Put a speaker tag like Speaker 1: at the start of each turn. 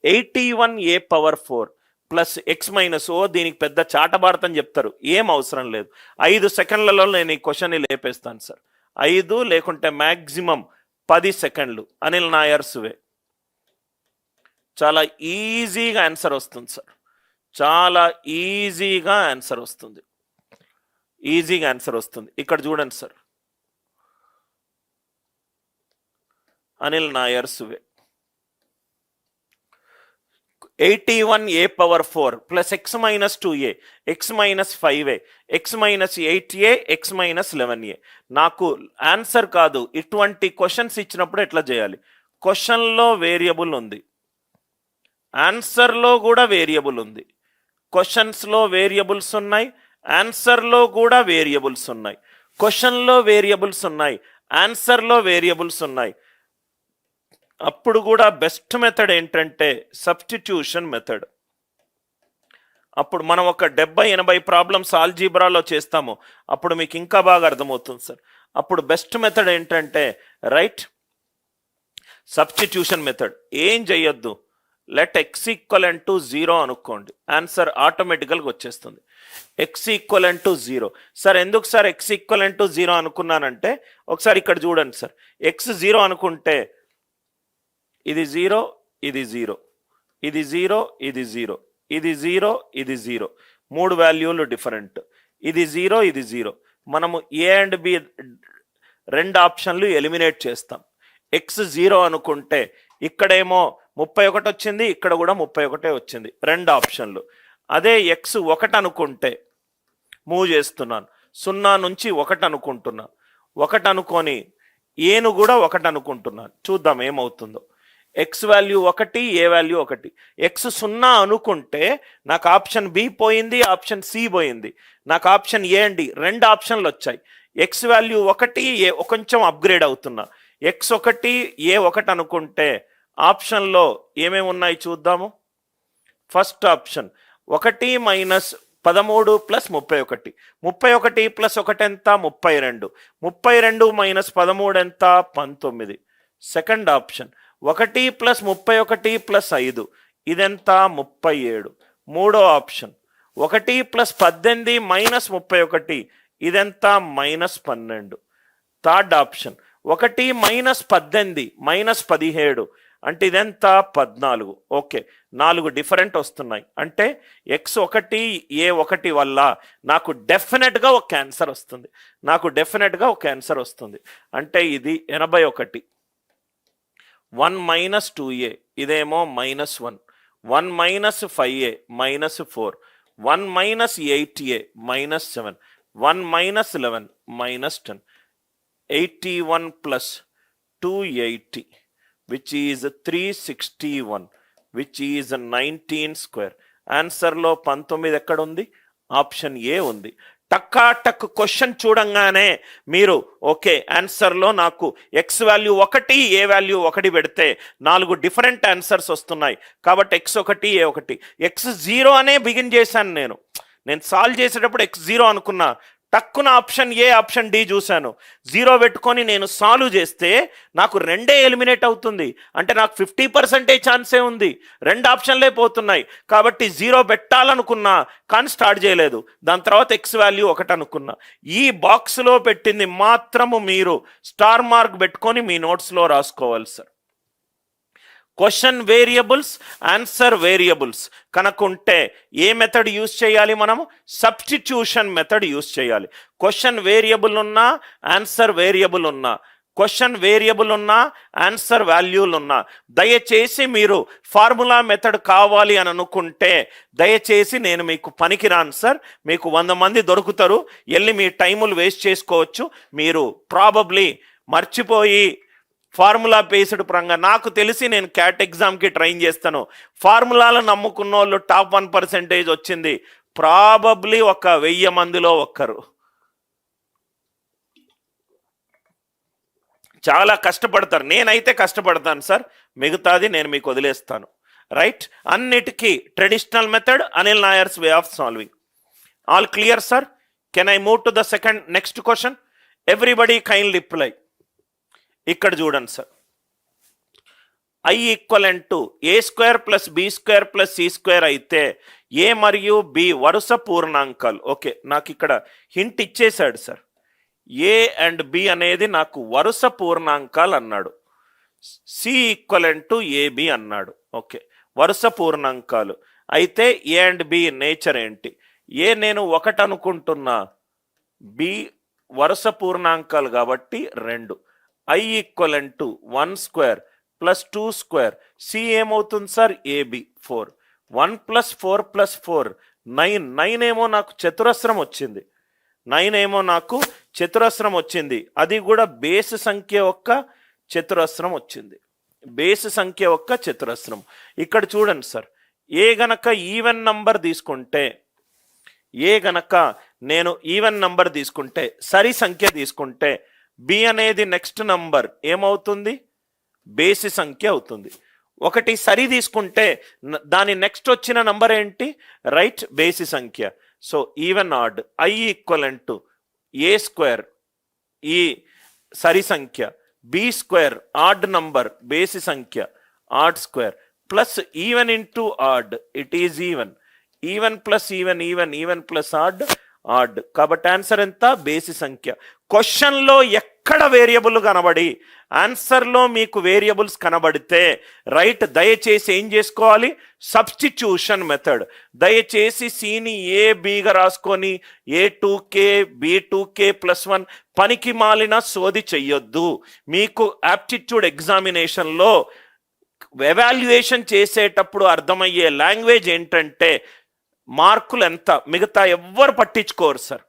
Speaker 1: 81a⁴ plus x minus ఓ, దీనికి పెద్ద చాటబారతం చెప్తారు, ఏం అవసరం లేదు. 5 సెకండ్లలో నేను ఈ క్వశ్చన్ని లేపేస్తాను సార్. 5 లేకుంటే మ్యాక్సిమం 10 సెకండ్లు. అనిల్ నాయర్ సువే. చాలా ఈజీగా ఆన్సర్ వస్తుంది సార్, చాలా ఈజీగా ఆన్సర్ వస్తుంది, ఈజీగా ఆన్సర్ వస్తుంది. ఇక్కడ చూడండి సార్, అనిల్ నాయర్ సువే. 81a⁴ plus x minus 2a, x minus 5a, x minus 8a, x minus 11a. నాకు ఆన్సర్ కాదు, ఇటువంటి క్వశ్చన్స్ ఇచ్చినప్పుడు ఎట్లా చేయాలి? క్వశ్చన్లో వేరియబుల్ ఉంది, ఆన్సర్లో కూడా వేరియబుల్ ఉంది. క్వశ్చన్స్లో వేరియబుల్స్ ఉన్నాయి, ఆన్సర్లో కూడా వేరియబుల్స్ ఉన్నాయి. క్వశ్చన్లో వేరియబుల్స్ ఉన్నాయి, ఆన్సర్లో వేరియబుల్స్ ఉన్నాయి. అప్పుడు కూడా బెస్ట్ మెథడ్ ఏంటంటే సబ్స్టిట్యూషన్ మెథడ్. అప్పుడు మనం ఒక 70-80 ప్రాబ్లమ్స్ ఆల్జీబ్రాలో చేస్తాము, అప్పుడు మీకు ఇంకా బాగా అర్థమవుతుంది సార్. అప్పుడు బెస్ట్ మెథడ్ ఏంటంటే రైట్ సబ్స్టిట్యూషన్ మెథడ్. ఏం చెయ్యొద్దు, లెట్ ఎక్స్ ఈక్వలెంట్ టు 0 అనుకోండి, ఆన్సర్ ఆటోమేటికల్గా వచ్చేస్తుంది. X equivalent to 0. సార్ ఎందుకు సార్ ఎక్స్ ఈక్వలెంట్ టు 0 అనుకున్నానంటే, ఒకసారి ఇక్కడ చూడండి సార్. ఎక్స్ 0 అనుకుంటే ఇది 0, ఇది 0, ఇది 0, ఇది 0, ఇది 0, ఇది 0, 3 వాల్యూలు డిఫరెంట్. ఇది 0, ఇది 0. మనము ఏ అండ్ బి 2 ఆప్షన్లు ఎలిమినేట్ చేస్తాం. ఎక్స్ 0 అనుకుంటే ఇక్కడేమో 31 వచ్చింది, ఇక్కడ కూడా 31 వచ్చింది, 2 ఆప్షన్లు. అదే ఎక్స్ 1 అనుకుంటే మూవ్ చేస్తున్నాను, 0 నుంచి 1 అనుకుంటున్నా, 1 అనుకొని ఏను కూడా 1 అనుకుంటున్నాను. చూద్దాం ఏమవుతుందో. ఎక్స్ వాల్యూ 1, ఏ వాల్యూ 1. ఎక్స్ 0 అనుకుంటే నాకు ఆప్షన్ బి పోయింది, ఆప్షన్ సి పోయింది, నాకు ఆప్షన్ ఏ అండి 2 ఆప్షన్లు వచ్చాయి. ఎక్స్ వాల్యూ 1, ఏ కొంచెం అప్గ్రేడ్ అవుతున్నా. ఎక్స్ 1, ఏ 1 అనుకుంటే ఆప్షన్లో ఏమేమి ఉన్నాయి చూద్దాము. First option 1 minus 13 plus 31, 31 plus 1 ఎంత 32, 32 మైనస్ 13 ఎంత 19. సెకండ్ ఆప్షన్ 1 ప్లస్ 31 ప్లస్ 5, ఇదెంత 37. మూడో ఆప్షన్ 1 ప్లస్ 18 మైనస్ 31, ఇదెంత -12. థర్డ్ ఆప్షన్ 1 మైనస్ 18 మైనస్ 17, అంటే ఇదెంత 14. ఓకే, 4 డిఫరెంట్ వస్తున్నాయి. అంటే x1 a1 వల్ల నాకు డెఫినెట్గా ఒక ఆన్సర్ వస్తుంది, నాకు డెఫినెట్గా ఒక ఆన్సర్ వస్తుంది. అంటే ఇది 81. 1 మైనస్ 2a, ఇదేమో -1, 1 minus 5a -4, 1 minus 8a -7, 1 minus 11 -10. 81 plus 280 which is 361 which is 19 square. ఆన్సర్లో 19 ఎక్కడ ఉంది? ఆప్షన్ ఏ ఉంది. టక్కా టక్ క్వశ్చన్ చూడంగానే మీరు ఓకే ఆన్సర్లో నాకు ఎక్స్ వాల్యూ 1, ఏ వాల్యూ 1 పెడితే 4 డిఫరెంట్ ఆన్సర్స్ వస్తున్నాయి. కాబట్టి x1 a1, x0 అనే బిగిన్ చేశాను. నేను సాల్వ్ చేసేటప్పుడు x0 అనుకున్నా, టక్కున ఆప్షన్ ఏ ఆప్షన్ డి చూశాను, 0 పెట్టుకొని నేను సాల్వ్ చేస్తే నాకు 2 ఎలిమినేట్ అవుతుంది. అంటే నాకు 50% ఛాన్సే ఉంది, 2 ఆప్షన్లే పోతున్నాయి. కాబట్టి 0 పెట్టాలనుకున్నా కానీ స్టార్ట్ చేయలేదు. దాని తర్వాత ఎక్స్ వాల్యూ 1 అనుకున్నా. ఈ బాక్స్లో పెట్టింది మాత్రము మీరు స్టార్ మార్క్ పెట్టుకొని మీ నోట్స్లో రాసుకోవాలి sir. Question variables, answer variables కనుకుంటే ఏ మెథడ్ యూజ్ చేయాలి? మనము సబ్స్టిట్యూషన్ మెథడ్ యూజ్ చేయాలి. క్వశ్చన్ వేరియబుల్ ఉన్నా, ఆన్సర్ వేరియబుల్ ఉన్నా, క్వశ్చన్ వేరియబుల్ ఉన్నా, ఆన్సర్ వాల్యూలు ఉన్నా, దయచేసి మీరు ఫార్ములా మెథడ్ కావాలి అని అనుకుంటే దయచేసి నేను మీకు పనికిరాను సార్. మీకు 100 మంది దొరుకుతారు, వెళ్ళి మీ టైములు వేస్ట్ చేసుకోవచ్చు. మీరు ప్రాబబ్లీ మర్చిపోయి ఫార్ములా బేస్డ్ పరంగా, నాకు తెలిసి నేను క్యాట్ ఎగ్జామ్కి ట్రైన్ చేస్తాను, ఫార్ములాలు నమ్ముకున్న వాళ్ళు టాప్ 1% వచ్చింది ప్రాబబ్లీ ఒక 1000 మందిలో ఒక్కరు. చాలా కష్టపడతారు, నేనైతే కష్టపడతాను సార్, మిగతాది నేను మీకు వదిలేస్తాను. రైట్, అన్నిటికీ traditional method, Anil Nayar's way of solving. All clear sir? Can I move to the next question? Everybody kindly reply. ఇక్కడ చూడండి sir, I equivalent to A square plus b square plus c square అయితే a మరియు B వరుస పూర్ణాంకాలు. Okay, నాకు ఇక్కడ hint ఇచ్చేశాడు sir. A and B అనేది నాకు వరుస పూర్ణాంకాలు అన్నాడు. సి ఈక్వలెంట్ టు ఏబి అన్నాడు. ఓకే, వరుస పూర్ణాంకాలు అయితే ఏ అండ్ బి నేచర్ ఏంటి? ఏ నేను 1 అనుకుంటున్నా, బి వరుస పూర్ణాంకాలు కాబట్టి 2. I equivalent to 1 square plus 2 square. C ఏమవుతుంది సార్? ఏబి 4. 1 plus 4 plus 4 9. 9 ఏమో నాకు చతురస్రం వచ్చింది. 9 ఏమో నాకు చతురస్రం వచ్చింది. అది కూడా బేస్ సంఖ్య యొక్క చతురస్రం వచ్చింది. బేస్ సంఖ్య యొక్క చతురస్రం. ఇక్కడ చూడండి సార్, ఏ గనక ఈవెన్ నంబర్ తీసుకుంటే, ఏ గనక నేను ఈవెన్ నంబర్ తీసుకుంటే, సరి సంఖ్య తీసుకుంటే, బి అనేది నెక్స్ట్ నంబర్ ఏమవుతుంది? బేసి సంఖ్య అవుతుంది. ఒకటి సరి తీసుకుంటే దాని నెక్స్ట్ వచ్చిన నంబర్ ఏంటి? రైట్, బేసి సంఖ్య. So even odd. I equivalent to A square ఈ సరి సంఖ్య, బి స్క్వేర్ ఆడ్ నంబర్ బేసి సంఖ్య odd square plus even into odd, it is even. Even plus even, even even plus odd odd. కాబట్టి answer ఎంత? బేసి సంఖ్య. క్వశ్చన్లో ఎక్కడ వేరియబుల్ కనబడి ఆన్సర్లో మీకు వేరియబుల్స్ కనబడితే రైట్, దయచేసి ఏం చేసుకోవాలి? Substitution method. దయచేసి సిని ఏ బిగా రాసుకొని A2K B2K +1 పనికి మాలిన సోది చెయ్యొద్దు. మీకు యాప్టిట్యూడ్ ఎగ్జామినేషన్లో ఎవాల్యుయేషన్ చేసేటప్పుడు అర్థమయ్యే లాంగ్వేజ్ ఏంటంటే మార్కులు ఎంత, మిగతా ఎవ్వరు పట్టించుకోరు సార్.